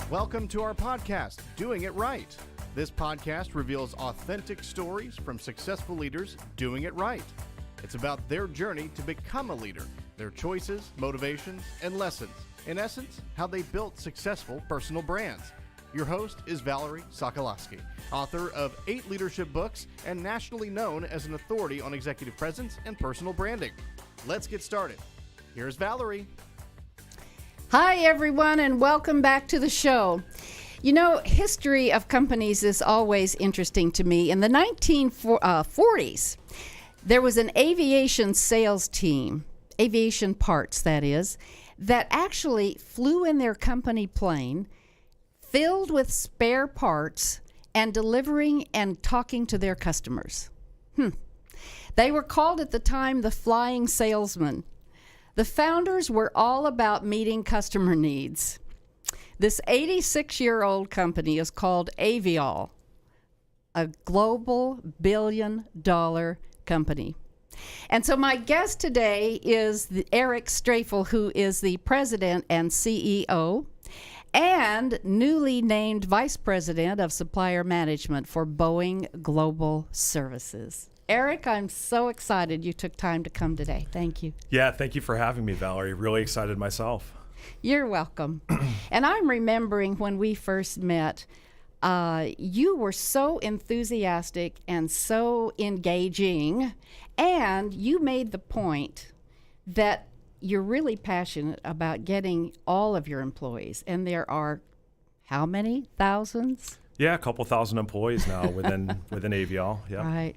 Welcome to our podcast, Doing It Right. This podcast reveals authentic stories from successful leaders doing it right. It's about their journey to become a leader, their choices, motivations, and lessons. In essence, how they built successful personal brands. Your host is Valerie Sokolowski, author of 8 leadership books and nationally known as an authority on executive presence and personal branding. Let's get started. Here's Valerie. Hi, everyone, and welcome back to the show. You know, history of companies is always interesting to me. In the 1940s, there was an aviation sales team, aviation parts, that is, that actually flew in their company plane, filled with spare parts, and delivering and talking to their customers. They were called at the time the flying salesman. The founders were all about meeting customer needs. This 86-year-old company is called Aviall, a global billion-dollar company. And so my guest today is Eric Strafel, who is the president and CEO and newly named vice president of supplier management for Boeing Global Services. Eric, I'm so excited you took time to come today. Thank you. Yeah, thank you for having me, Valerie. Really excited myself. You're welcome. And I'm remembering when we first met, you were so enthusiastic and so engaging, and you made the point that you're really passionate about getting all of your employees, and there are how many thousands? Yeah, a couple thousand employees now within Aviall. Yeah. Right.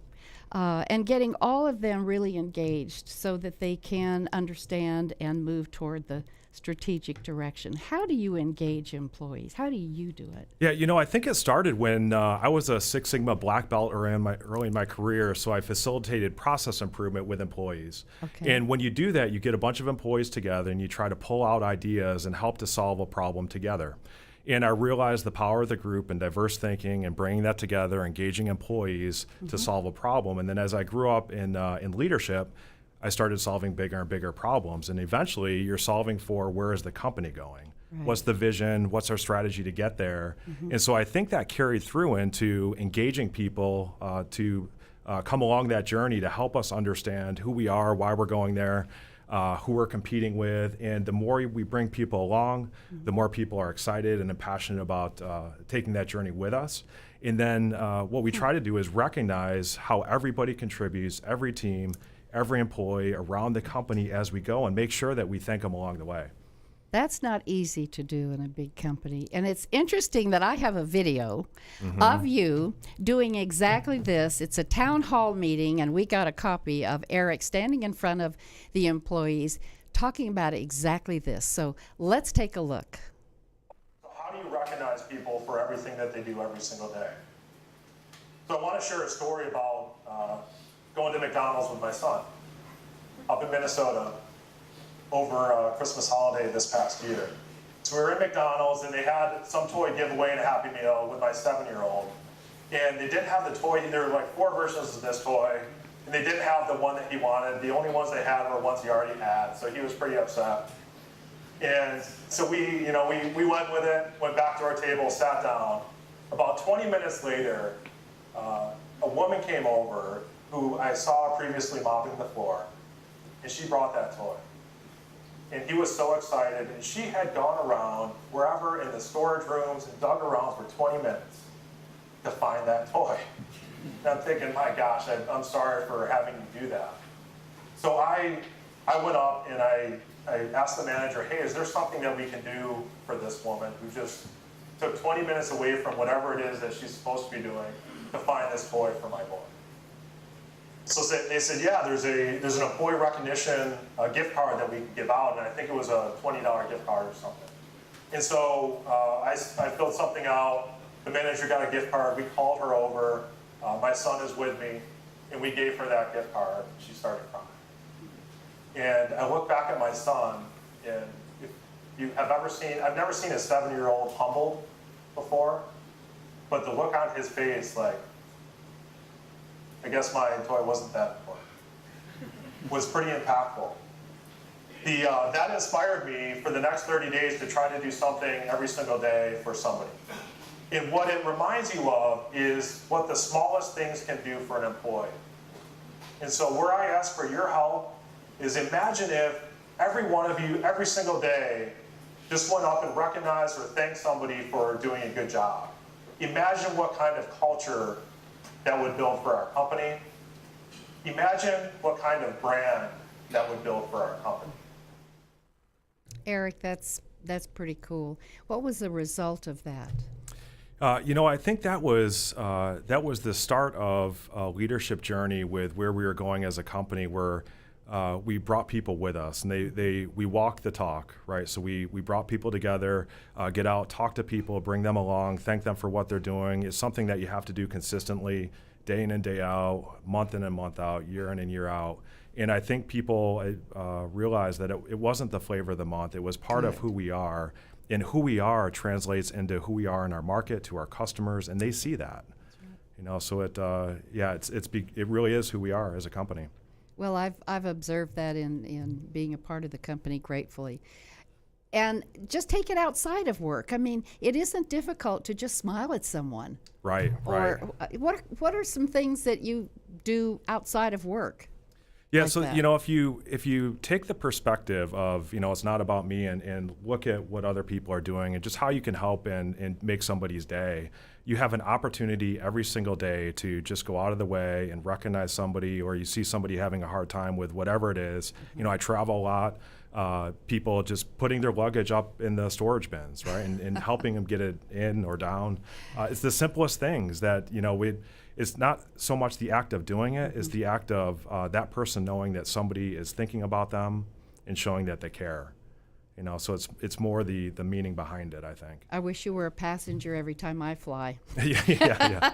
And getting all of them really engaged so that they can understand and move toward the strategic direction. How do you engage employees? How do you do it? Yeah, you know, I think it started when I was a Six Sigma black belt early in my career, so I facilitated process improvement with employees. Okay. And when you do that, you get a bunch of employees together and you try to pull out ideas and help to solve a problem together. And I realized the power of the group and diverse thinking and bringing that together, engaging employees to solve a problem. And then as I grew up in leadership, I started solving bigger and bigger problems. And eventually you're solving for where is the company going? Right. What's the vision? What's our strategy to get there? And so I think that carried through into engaging people to come along that journey to help us understand who we are, why we're going there, who we're competing with. And the more we bring people along, the more people are excited and passionate about taking that journey with us. And then what we try to do is recognize how everybody contributes, every team, every employee around the company as we go, and make sure that we thank them along the way. That's not easy to do in a big company. And it's interesting that I have a video of you doing exactly this. It's a town hall meeting, and we got a copy of Eric standing in front of the employees talking about exactly this. So let's take a look. So how do you recognize people for everything that they do every single day? So I want to share a story about going to McDonald's with my son up in Minnesota over Christmas holiday this past year. So we were in McDonald's and they had some toy giveaway and a Happy Meal with my 7-year-old. And they didn't have the toy, there were like 4 versions of this toy, and they didn't have the one that he wanted. The only ones they had were ones he already had, so he was pretty upset. And so we went with it, went back to our table, sat down. About 20 minutes later, a woman came over who I saw previously mopping the floor, and she brought that toy. And he was so excited, and she had gone around wherever in the storage rooms and dug around for 20 minutes to find that toy. And I'm thinking, my gosh, I'm sorry for having you do that. So I went up and I asked the manager, hey, is there something that we can do for this woman who just took 20 minutes away from whatever it is that she's supposed to be doing to find this toy for my boy? So they said, yeah, there's an employee recognition gift card that we can give out, and I think it was a $20 gift card or something. And so I filled something out. The manager got a gift card. We called her over. My son is with me, and we gave her that gift card. She started crying. And I look back at my son, and if you have ever seen, I've never seen a 7-year-old humbled before, but the look on his face, like, I guess my toy wasn't that important, was pretty impactful. That inspired me for the next 30 days to try to do something every single day for somebody. And what it reminds you of is what the smallest things can do for an employee. And so where I ask for your help is imagine if every one of you, every single day, just went up and recognized or thanked somebody for doing a good job. Imagine what kind of culture that would build for our company. Imagine what kind of brand that would build for our company. Eric, that's pretty cool. What was the result of that? I think that was the start of a leadership journey with where we were going as a company, where we brought people with us, and we walked the talk, right? So we brought people together, get out, talk to people, bring them along, thank them for what they're doing. It's something that you have to do consistently, day in and day out, month in and month out, year in and year out. And I think people realized that it wasn't the flavor of the month. It was part of who we are. And who we are translates into who we are in our market, to our customers, and they see that. So it really is who we are as a company. Well, I've observed that in being a part of the company gratefully. And just take it outside of work. I mean, it isn't difficult to just smile at someone. Right. Or what are some things that you do outside of work? Yeah, like so that? If you take the perspective of it's not about me, and look at what other people are doing and just how you can help and make somebody's day, you have an opportunity every single day to just go out of the way and recognize somebody, or you see somebody having a hard time with whatever it is. I travel a lot. People just putting their luggage up in the storage bins, right, and helping them get it in or down. It's the simplest things that it's not so much the act of doing it, it's the act of that person knowing that somebody is thinking about them and showing that they care. So it's more the meaning behind it, I think. I wish you were a passenger every time I fly. Yeah.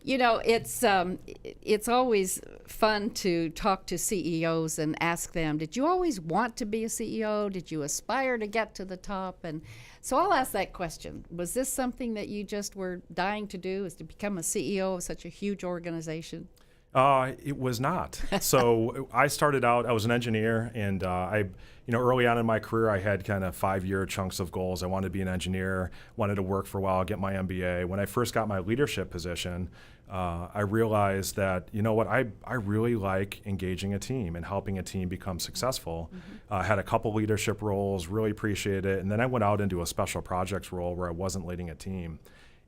It's always fun to talk to CEOs and ask them, did you always want to be a CEO? Did you aspire to get to the top? And so I'll ask that question. Was this something that you just were dying to do, is to become a CEO of such a huge organization? It was not. So I started out, I was an engineer, and early on in my career, I had kind of 5-year chunks of goals. I wanted to be an engineer, wanted to work for a while, get my MBA. When I first got my leadership position, I realized that, I really like engaging a team and helping a team become successful. I had a couple leadership roles, really appreciated it. And then I went out into a special projects role where I wasn't leading a team.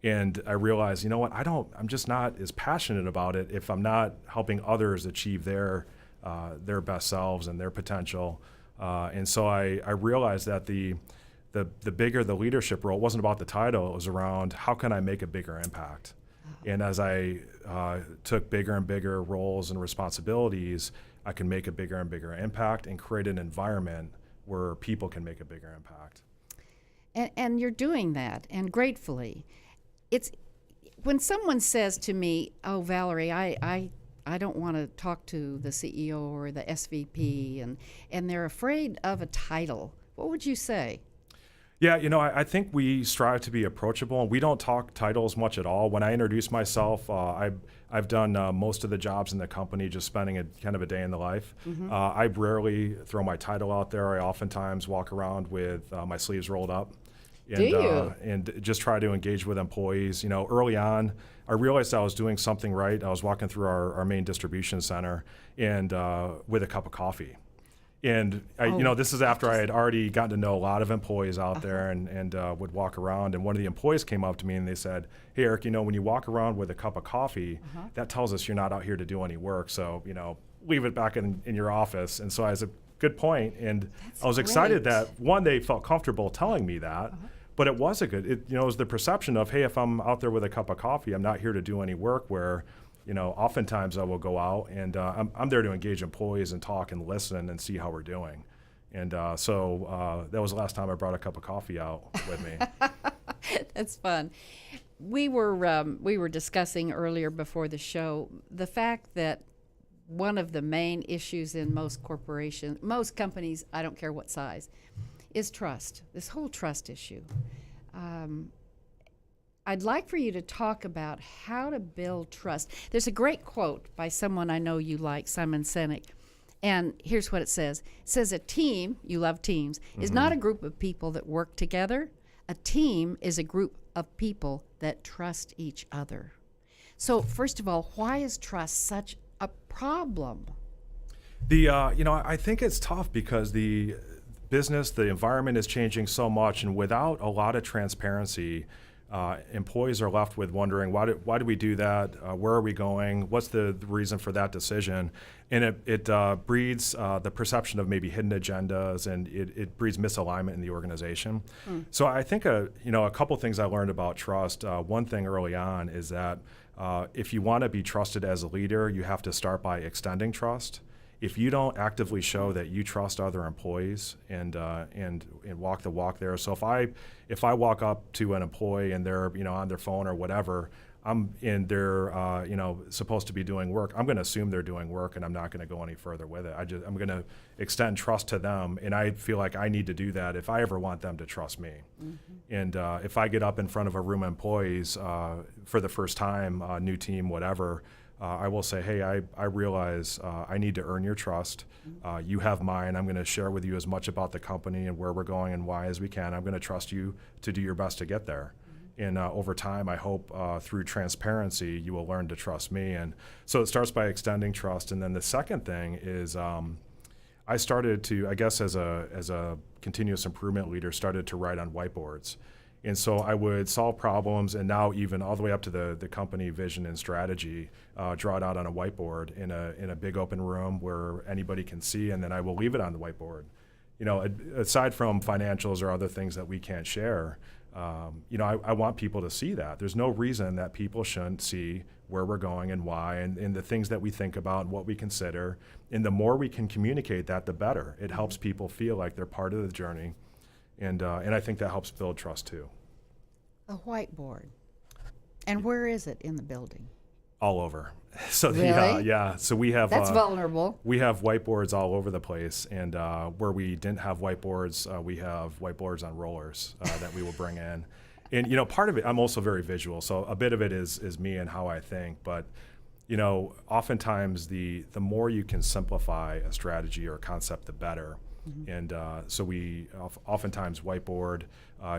And I realized, I'm just not as passionate about it if I'm not helping others achieve their best selves and their potential. And so I realized that the bigger the leadership role, it wasn't about the title, it was around how can I make a bigger impact. And as I took bigger and bigger roles and responsibilities, I can make a bigger and bigger impact and create an environment where people can make a bigger impact. And you're doing that, and gratefully. It's when someone says to me, "Oh, Valerie, I don't want to talk to the CEO or the SVP," and they're afraid of a title. What would you say? Yeah, I think we strive to be approachable, and we don't talk titles much at all. When I introduce myself, I've done most of the jobs in the company, just spending kind of a day in the life. I rarely throw my title out there. I oftentimes walk around with my sleeves rolled up. And just try to engage with employees. Early on, I realized I was doing something right. I was walking through our main distribution center and with a cup of coffee. And this is after I had already gotten to know a lot of employees out there and would walk around. And one of the employees came up to me and they said, "Hey, Eric, when you walk around with a cup of coffee, that tells us you're not out here to do any work. So, leave it back in your office." And so I was a good point. And I was excited that, one, they felt comfortable telling me that. But it was it was the perception of, hey, if I'm out there with a cup of coffee, I'm not here to do any work, where, oftentimes I will go out and I'm there to engage employees and talk and listen and see how we're doing. And so that was the last time I brought a cup of coffee out with me. That's fun. We were discussing earlier before the show the fact that one of the main issues in most corporations, most companies, I don't care what size, is trust, this whole trust issue. I'd like for you to talk about how to build trust. There's a great quote by someone I know you like, Simon Sinek, And here's what it says. It says a team, you love teams, is not a group of people that work together. A team is a group of people that trust each other. So first of all, why is trust such a problem? I think it's tough because the environment is changing so much, and without a lot of transparency, employees are left with wondering, why do we do that? Where are we going? What's the reason for that decision? And it breeds the perception of maybe hidden agendas, and it breeds misalignment in the organization. So I think a couple things I learned about trust. One thing early on is that if you want to be trusted as a leader, you have to start by extending trust. If you don't actively show that you trust other employees and walk the walk there, so if I walk up to an employee and they're on their phone or whatever, they're supposed to be doing work, I'm going to assume they're doing work, and I'm not going to go any further with it. I'm going to extend trust to them, and I feel like I need to do that if I ever want them to trust me. And if I get up in front of a room of employees for the first time, new team, whatever. I will say, hey, I realize I need to earn your trust. You have mine. I'm going to share with you as much about the company and where we're going and why as we can. I'm going to trust you to do your best to get there. And over time, I hope through transparency, you will learn to trust me. And so it starts by extending trust. And then the second thing is I started to, I guess as a continuous improvement leader, started to write on whiteboards. And so I would solve problems, and now even all the way up to the company vision and strategy, draw it out on a whiteboard in a big open room where anybody can see, and then I will leave it on the whiteboard. Aside from financials or other things that we can't share, I want people to see that. There's no reason that people shouldn't see where we're going and why, and the things that we think about and what we consider. And the more we can communicate that, the better. It helps people feel like they're part of the journey. And I think that helps build trust too. A whiteboard. And where is it in the building? All over. So Really? So we have That's vulnerable. We have whiteboards all over the place, and where we didn't have whiteboards, we have whiteboards on rollers that we will bring in. And part of it, I'm also very visual, so a bit of it is me and how I think. But oftentimes the more you can simplify a strategy or a concept, the better. And so we oftentimes whiteboard,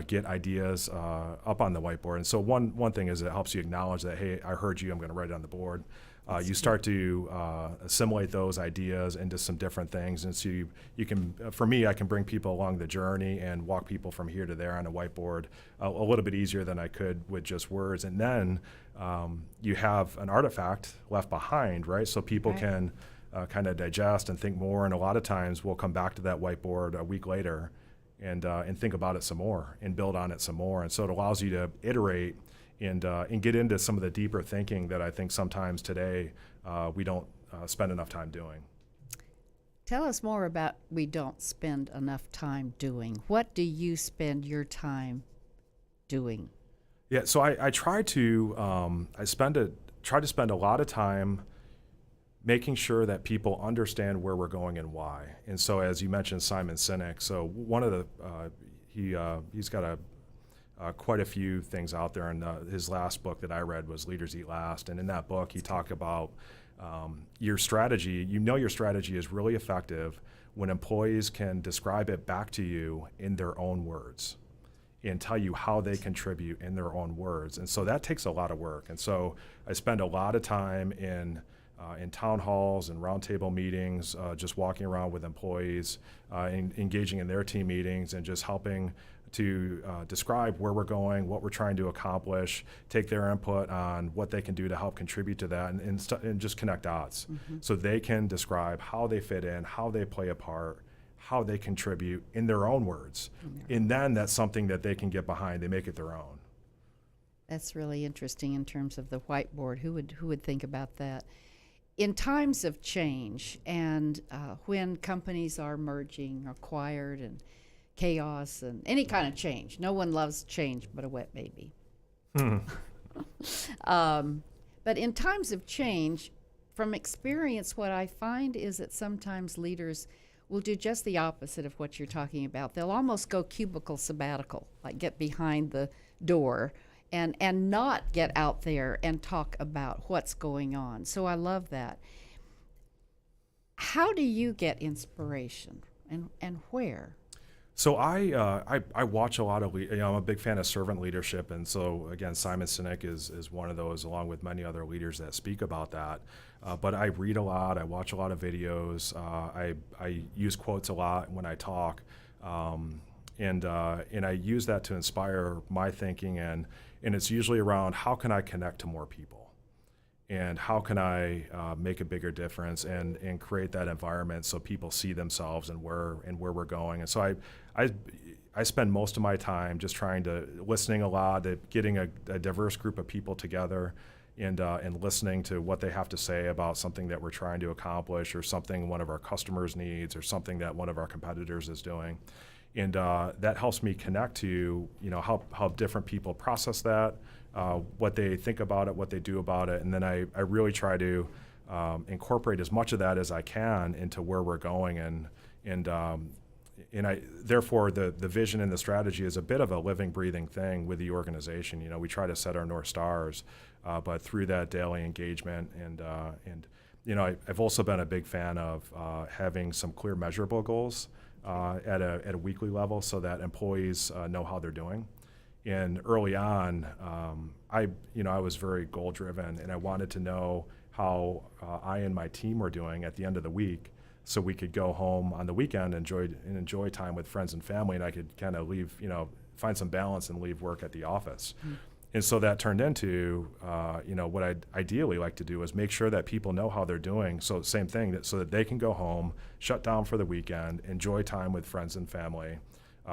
get ideas up on the whiteboard. And so one thing is it helps you acknowledge that, hey, I heard you, I'm going to write it on the board. You start to assimilate those ideas into some different things. And so you can, for me, I can bring people along the journey and walk people from here to there on a whiteboard a little bit easier than I could with just words. And then you have an artifact left behind, right? So people can kind of digest and think more, and a lot of times we'll come back to that whiteboard a week later and think about it some more and build on it some more. And so it allows you to iterate and get into some of the deeper thinking that I think sometimes today we don't spend enough time doing. Tell us more about we don't spend enough time doing. What do you spend your time doing? Yeah, so I try to try to spend a lot of time making sure that people understand where we're going and why. And so, as you mentioned, Simon Sinek. So one of the he's got quite a few things out there. And his last book that I read was Leaders Eat Last. And in that book, he talked about your strategy. Your strategy is really effective when employees can describe it back to you in their own words and tell you how they contribute in their own words. And so that takes a lot of work. And so I spend a lot of time in town halls and roundtable meetings, just walking around with employees, engaging in their team meetings, and just helping to describe where we're going, what we're trying to accomplish, take their input on what they can do to help contribute to that, and just connect dots. So they can describe how they fit in, how they play a part, how they contribute in their own words. And then that's something that they can get behind. They make it their own. That's really interesting in terms of the whiteboard. Who would think about that? In times of change and when companies are merging, acquired, and chaos and any kind of change, no one loves change but a wet baby. But in times of change, from experience, what I find is that sometimes leaders will do just the opposite of what you're talking about. They'll almost go cubicle sabbatical, like get behind the door and not get out there and talk about what's going on. So I love that. How do you get inspiration, and where? So I watch a lot of, I'm a big fan of servant leadership. And so again, Simon Sinek is one of those, along with many other leaders that speak about that. But I read a lot, I watch a lot of videos, I use quotes a lot when I talk. And I use that to inspire my thinking, and it's usually around how can I connect to more people? And how can I make a bigger difference and create that environment so people see themselves and where we're going? And so I spend most of my time just listening a lot, getting a diverse group of people together, and listening to what they have to say about something that we're trying to accomplish, or something one of our customers needs, or something that one of our competitors is doing. And that helps me connect to, how different people process that, what they think about it, what they do about it. And then I really try to incorporate as much of that as I can into where we're going. And therefore, the vision and the strategy is a bit of a living, breathing thing with the organization. We try to set our North Stars, but through that daily engagement. I've also been a big fan of having some clear measurable goals at a weekly level, so that employees know how they're doing. And early on, I was very goal driven, and I wanted to know how I and my team were doing at the end of the week, so we could go home on the weekend and enjoy time with friends and family, and I could kind of leave, find some balance and leave work at the office. Mm. And so that turned into, what I'd ideally like to do is make sure that people know how they're doing. So same thing, so that they can go home, shut down for the weekend, enjoy time with friends and family,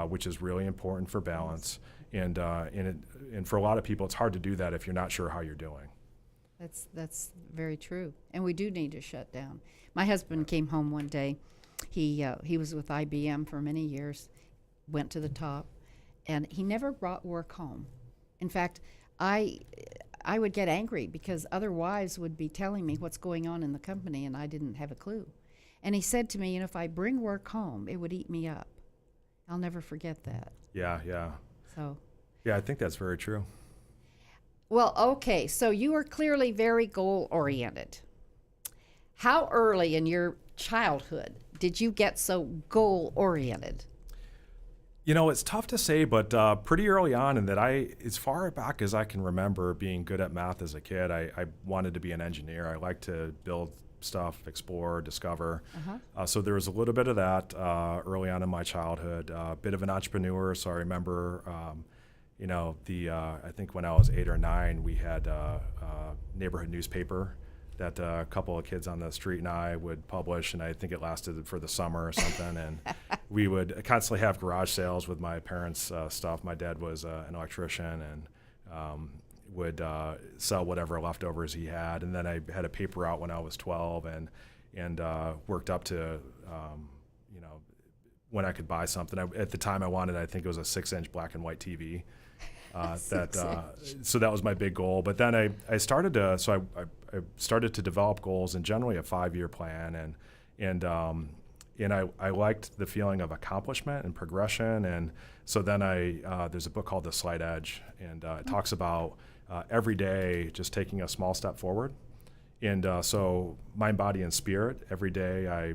which is really important for balance. And for a lot of people, it's hard to do that if you're not sure how you're doing. That's very true. And we do need to shut down. My husband came home one day. He was with IBM for many years, went to the top, and he never brought work home. In fact, I would get angry because other wives would be telling me what's going on in the company, and I didn't have a clue. And he said to me, if I bring work home, it would eat me up. I'll never forget that. Yeah. So. Yeah, I think that's very true. Well, okay, so you are clearly very goal-oriented. How early in your childhood did you get so goal-oriented? It's tough to say, but pretty early on, in that as far back as I can remember being good at math as a kid, I wanted to be an engineer. I liked to build stuff, explore, discover. So there was a little bit of that early on in my childhood. A bit of an entrepreneur, so I remember, I think when I was 8 or 9, we had a neighborhood newspaper that a couple of kids on the street and I would publish, and I think it lasted for the summer or something. And we would constantly have garage sales with my parents' stuff. My dad was an electrician, and would sell whatever leftovers he had. And then I had a paper out when I was 12, and worked up to when I could buy something. At the time I wanted, I think it was a 6-inch black and white TV. So that was my big goal. But then I started to develop goals, and generally a 5-year plan, and I liked the feeling of accomplishment and progression. And so then there's a book called The Slight Edge, and it talks about every day just taking a small step forward. And so mind, body, and spirit, every day I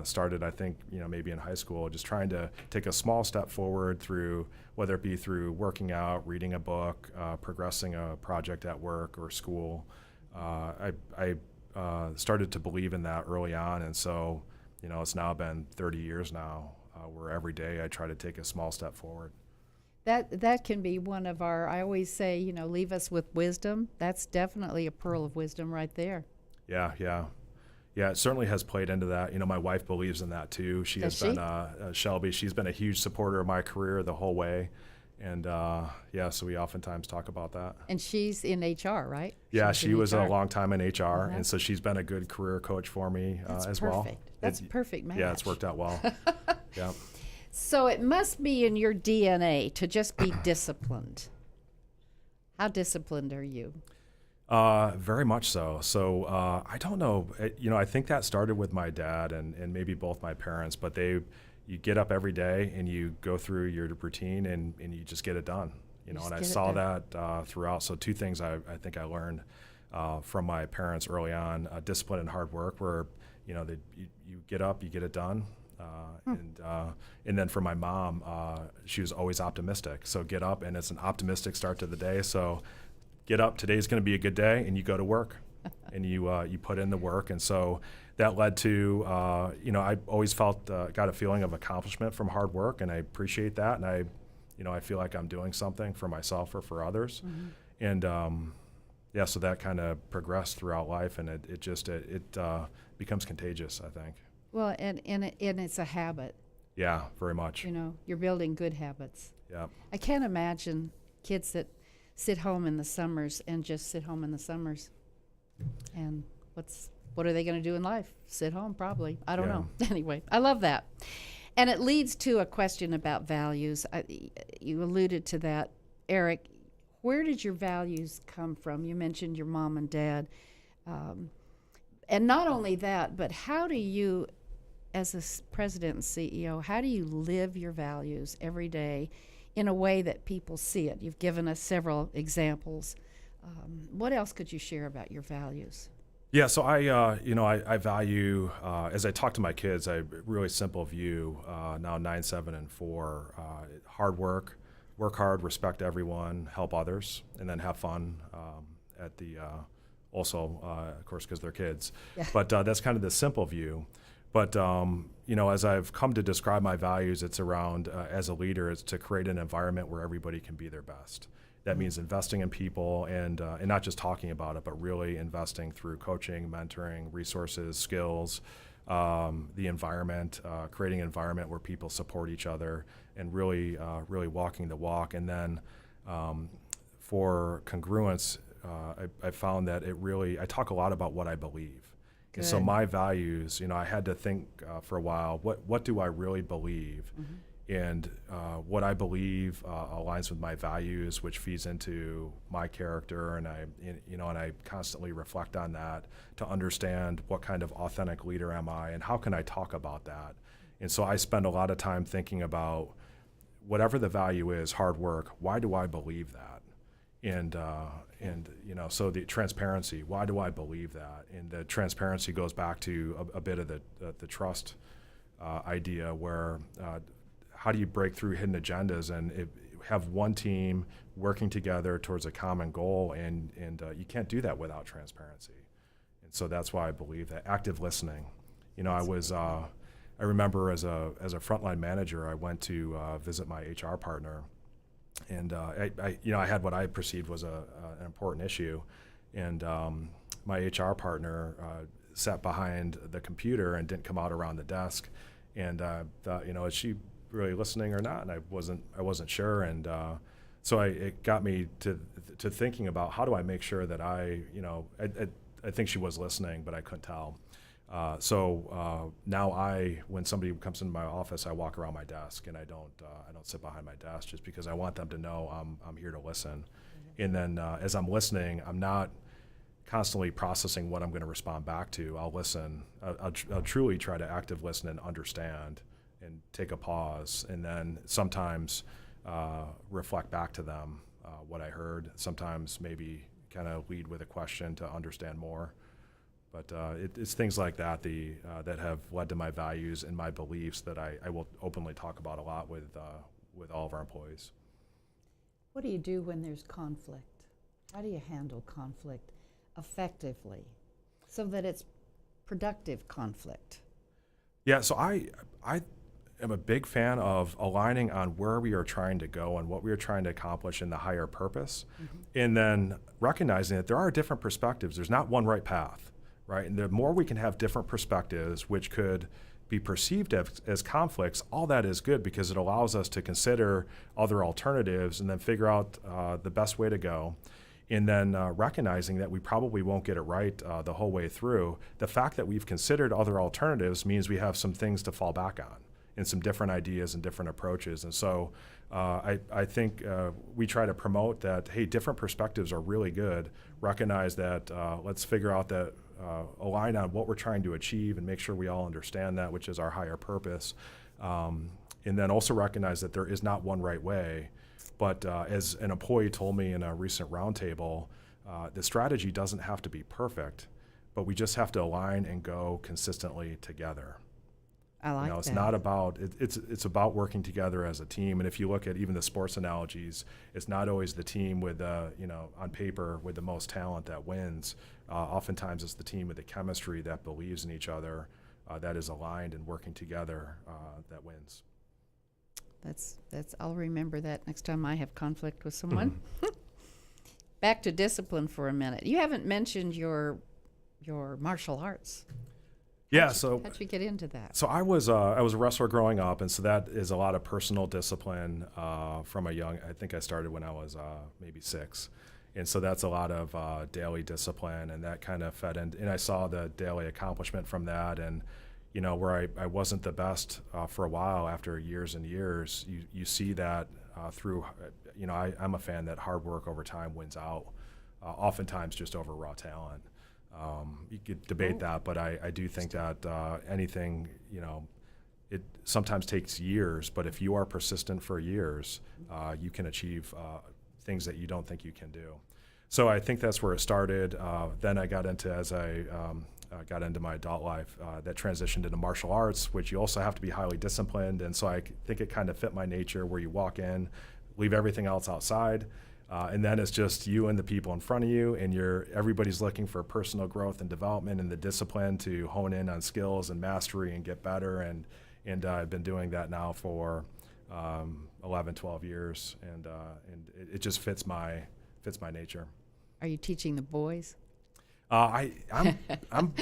started, I think, maybe in high school, just trying to take a small step forward through, whether it be through working out, reading a book, progressing a project at work or school. I started to believe in that early on. And so, it's now been 30 years now where every day I try to take a small step forward. That can be one of our, I always say, leave us with wisdom. That's definitely a pearl of wisdom right there. Yeah, it certainly has played into that. My wife believes in that too. Been Shelby. She's been a huge supporter of my career the whole way. And so we oftentimes talk about that. And she's in HR, right? Yeah, she was a long time in HR, and so she's been a good career coach for me as well. That's perfect match. Yeah, it's worked out well. Yeah. So it must be in your DNA to just be disciplined. How disciplined are you? Very much so. So I don't know. I think that started with my dad and maybe both my parents, but you get up every day and you go through your routine and you just get it done. And I saw that throughout. So 2 things I think I learned. from my parents early on, discipline and hard work, where you get up, you get it done. And then for my mom, she was always optimistic. So get up, and it's an optimistic start to the day. So get up, today's going to be a good day, and you go to work, and you put in the work. And so that led to, I always got a feeling of accomplishment from hard work, and I appreciate that. And I feel like I'm doing something for myself or for others. And so that kind of progressed throughout life, and it becomes contagious, I think. Well, and it's a habit. Yeah, very much. You're building good habits. Yeah. I can't imagine kids that sit home in the summers and just sit home in the summers. And what are they going to do in life? Sit home, probably. I don't know. Anyway, I love that. And it leads to a question about values. You alluded to that, Eric. Where did your values come from? You mentioned your mom and dad. And not only that, but how do you, as a president and CEO, how do you live your values every day in a way that people see it? You've given us several examples. What else could you share about your values? Yeah, so I value, as I talk to my kids, I really simple view, now 9, 7, and 4, hard work hard, respect everyone, help others, and then have fun at the also, of course, because they're kids. Yeah. But that's kind of the simple view. But, as I've come to describe my values, it's around, as a leader, it's to create an environment where everybody can be their best. That means investing in people and not just talking about it, but really investing through coaching, mentoring, resources, skills, the environment, creating an environment where people support each other and really walking the walk. And then for congruence, I found that I talk a lot about what I believe. Good. And so my values, I had to think for a while, what do I really believe? And what I believe aligns with my values, which feeds into my character, and I constantly reflect on that to understand what kind of authentic leader am I, and how can I talk about that. And so I spend a lot of time thinking about whatever the value is, hard work. Why do I believe that? And so the transparency. Why do I believe that? And the transparency goes back to a bit of the trust idea, where how do you break through hidden agendas and have one team working together towards a common goal, and you can't do that without transparency. And so that's why I believe that active listening. I remember as a frontline manager, I went to visit my HR partner, and I had what I perceived was an important issue, and my HR partner sat behind the computer and didn't come out around the desk, and thought, is she really listening or not? And I wasn't sure, and so it got me to thinking about, how do I make sure that I think she was listening, but I couldn't tell. So now when somebody comes into my office, I walk around my desk, and I don't sit behind my desk, just because I want them to know I'm here to listen. And then as I'm listening, I'm not constantly processing what I'm going to respond back to. I'll listen. I'll truly try to active listen and understand, and take a pause, and then sometimes reflect back to them what I heard. Sometimes maybe kind of lead with a question to understand more. But it's things like that that have led to my values and my beliefs that I will openly talk about a lot with all of our employees. What do you do when there's conflict? How do you handle conflict effectively so that it's productive conflict? Yeah, so I am a big fan of aligning on where we are trying to go and what we are trying to accomplish in the higher purpose, and then recognizing that there are different perspectives. There's not one right path, right? And the more we can have different perspectives, which could be perceived as conflicts, all that is good, because it allows us to consider other alternatives and then figure out the best way to go. And then recognizing that we probably won't get it right the whole way through. The fact that we've considered other alternatives means we have some things to fall back on, and some different ideas and different approaches. And so I think we try to promote that, hey, different perspectives are really good. Recognize that, let's figure out that, align on what we're trying to achieve and make sure we all understand that, which is our higher purpose. And then also recognize that there is not one right way. But as an employee told me in a recent roundtable, the strategy doesn't have to be perfect, but we just have to align and go consistently together. I like It's that. not about it's about working together as a team. And if you look at even the sports analogies, it's not always the team with on paper with the most talent that wins. Oftentimes it's the team with the chemistry that believes in each other, that is aligned and working together, that wins. That's I'll remember that next time I have conflict with someone. Back to discipline for a minute. You haven't mentioned your martial arts. How'd you get into that? So I was a wrestler growing up, and so that is a lot of personal discipline from a young. I think I started when I was maybe 6, and so that's a lot of daily discipline, and that kind of fed in. And I saw the daily accomplishment from that, and where I wasn't the best for a while. After years and years, you see that through. I'm a fan that hard work over time wins out, oftentimes just over raw talent. You could debate that, but I do think that anything, it sometimes takes years, but if you are persistent for years, you can achieve things that you don't think you can do. So I think that's where it started. Then I got into, as I got into my adult life, that transitioned into martial arts, which you also have to be highly disciplined. And so I think it kind of fit my nature, where you walk in, leave everything else outside. And then it's just you and the people in front of you, and everybody's looking for personal growth and development and the discipline to hone in on skills and mastery and get better. And I've been doing that now for 11, 12 years, and it just fits my nature. Are you teaching the boys? I'm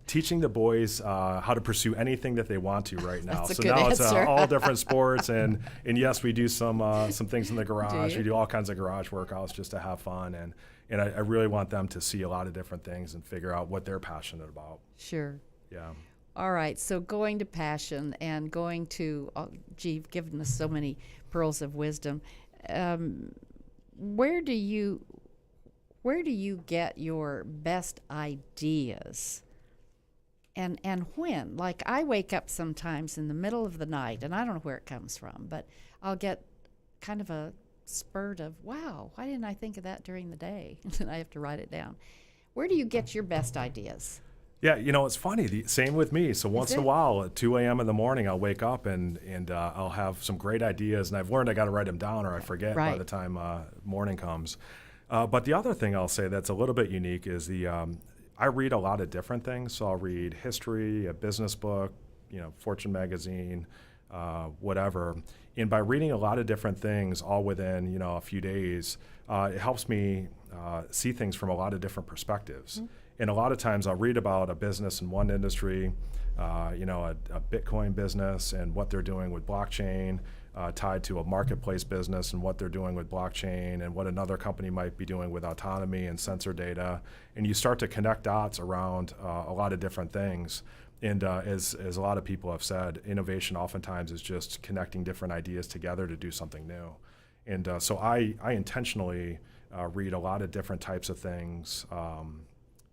teaching the boys how to pursue anything that they want to right now. That's a So good now it's answer. all different sports, and yes, we do some things in the garage. you? We do all kinds of garage workouts just to have fun, and I really want them to see a lot of different things and figure out what they're passionate about. Sure. Yeah. All right, so going to passion and going to, you've given us so many pearls of wisdom. Where do you get your best ideas? And when? Like, I wake up sometimes in the middle of the night, and I don't know where it comes from, but I'll get kind of a spurt of, wow, why didn't I think of that during the day? And I have to write it down. Where do you get your best ideas? Yeah, it's funny. Same with me. So once in a while, at 2 a.m. in the morning, I'll wake up and I'll have some great ideas, and I've learned I got to write them down, or I forget by the time morning comes. But the other thing I'll say that's a little bit unique is I read a lot of different things. So I'll read history, a business book, Fortune magazine, whatever. And by reading a lot of different things all within, a few days, it helps me see things from a lot of different perspectives. Mm-hmm. And a lot of times I'll read about a business in one industry, a Bitcoin business and what they're doing with blockchain, tied to a marketplace business and what they're doing with blockchain, and what another company might be doing with autonomy and sensor data. And you start to connect dots around a lot of different things. And as a lot of people have said, innovation oftentimes is just connecting different ideas together to do something new. And so I intentionally read a lot of different types of things.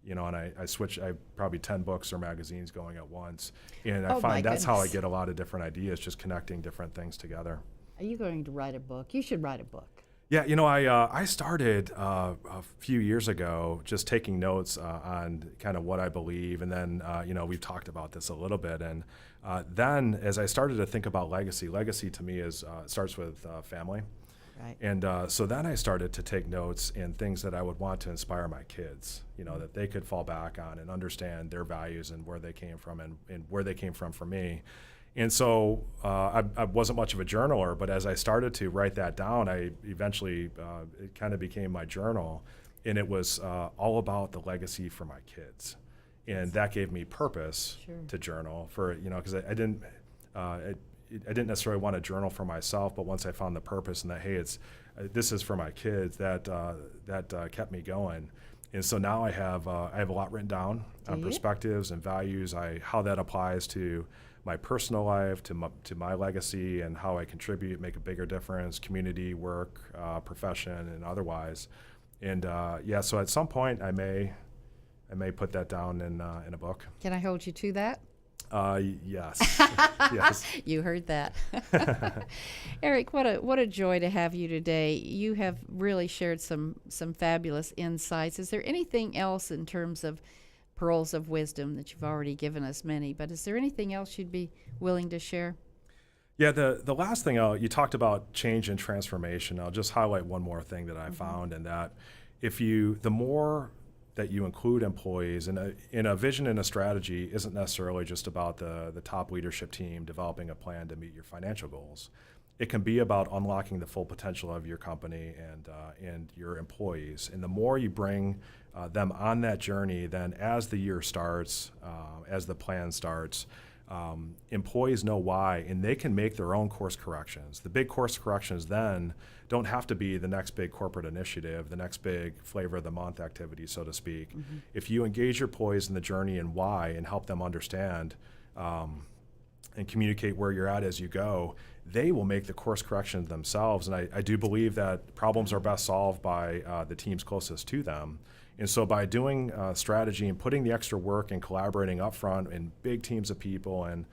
And I switch. I have probably 10 books or magazines going at once, and I find that's how I get a lot of different ideas, just connecting different things together. Are you going to write a book? You should write a book. Yeah, I started a few years ago just taking notes on kind of what I believe, and then we've talked about this a little bit, and then as I started to think about legacy to me is starts with family. Right. And so then I started to take notes and things that I would want to inspire my kids, that they could fall back on and understand their values and where they came from and where they came from for me. And so I wasn't much of a journaler, but as I started to write that down, I eventually, it kind of became my journal. And it was all about the legacy for my kids. And that gave me purpose to journal for, because I didn't necessarily want to journal for myself, but once I found the purpose and that, hey, this is for my kids, that kept me going. And so now I have a lot written down on perspectives and values, how that applies to my personal life, to my legacy, and how I contribute, make a bigger difference, community, work, profession, and otherwise. And so at some point I may put that down in a book. Can I hold you to that? Yes. Yes. You heard that. Eric, what a joy to have you today. You have really shared some fabulous insights. Is there anything else in terms of pearls of wisdom that you've already given us many, but is there anything else you'd be willing to share? Yeah, the last thing, you talked about change and transformation. I'll just highlight one more thing that I found, and that the more that you include employees in a vision and a strategy isn't necessarily just about the top leadership team developing a plan to meet your financial goals. It can be about unlocking the full potential of your company and your employees. And the more you bring them on that journey, then as the year starts, as the plan starts, employees know why, and they can make their own course corrections. The big course corrections then don't have to be the next big corporate initiative, the next big flavor of the month activity, so to speak. If you engage your employees in the journey and why and help them understand and communicate where you're at as you go, they will make the course corrections themselves. And I do believe that problems are best solved by the teams closest to them. And so by doing strategy and putting the extra work and collaborating upfront in big teams of people and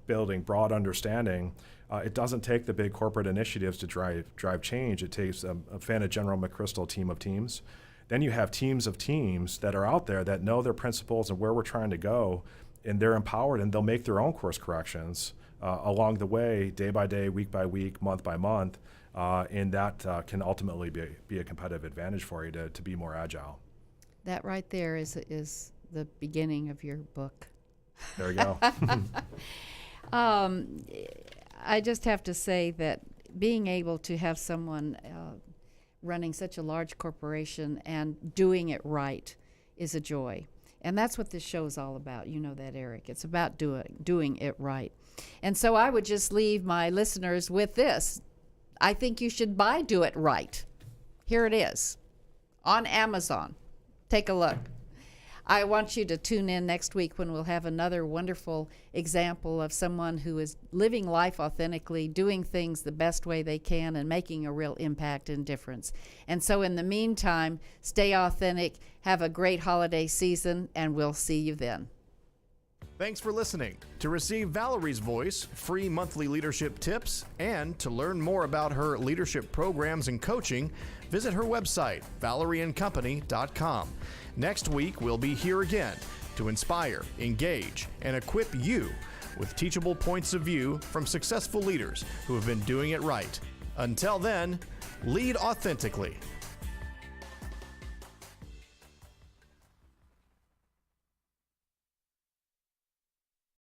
building broad understanding, it doesn't take the big corporate initiatives to drive change. It takes a fan of General McChrystal team of teams. Then you have teams of teams that are out there that know their principles and where we're trying to go, and they're empowered, and they'll make their own course corrections along the way, day by day, week by week, month by month, and that can ultimately be a competitive advantage for you to be more agile. That right there is the beginning of your book. There you go. I just have to say that being able to have someone running such a large corporation and doing it right is a joy. And that's what this show is all about. You know that, Eric. It's about doing it right. And so I would just leave my listeners with this. I think you should buy Do It Right. Here it is on Amazon. Take a look. I want you to tune in next week when we'll have another wonderful example of someone who is living life authentically, doing things the best way they can, and making a real impact and difference. And so in the meantime, stay authentic, have a great holiday season, and we'll see you then. Thanks for listening. To receive Valerie's voice, free monthly leadership tips, and to learn more about her leadership programs and coaching, visit her website, valerieandcompany.com. Next week, we'll be here again to inspire, engage, and equip you with teachable points of view from successful leaders who have been doing it right. Until then, lead authentically.